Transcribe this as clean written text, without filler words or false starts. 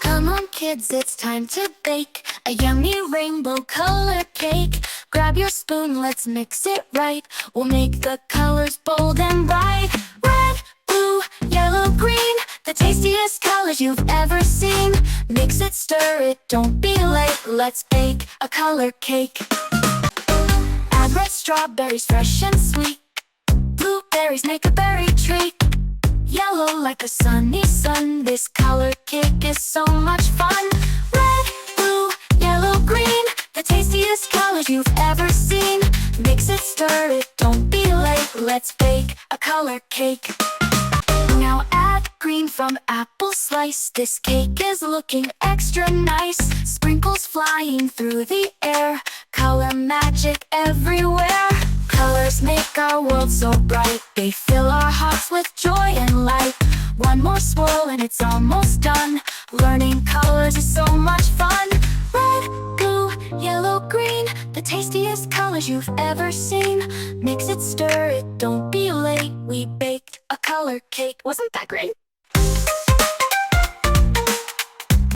Come on kids, it's time to bake a yummy rainbow color cake. Grab your spoon, let's mix it right. We'll make the colors bold and bright. Red, blue, yellow, green, the tastiest colors you've ever seen. Mix it, stir it, don't be late. Let's bake a color cake. Add red strawberries, fresh and sweet. Blueberries make a berry treat. Yellow like a sunny sun, this color cake is so much fun. Red, blue, yellow, green, the tastiest colors you've ever seen. Mix it, stir it, don't be late. Let's bake a color cake. Now add green from apple slice. This cake is looking extra nice. Sprinkles flying through the air, color magic everywhere. Colors make our world so bright. They fill our hearts with joy and light. One more swirl and it's almost done. Learning colors is so much fun. Red, blue, yellow, green, the tastiest colors you've ever seen. Mix it, stir it, don't be late. We baked a color cake. Wasn't that great?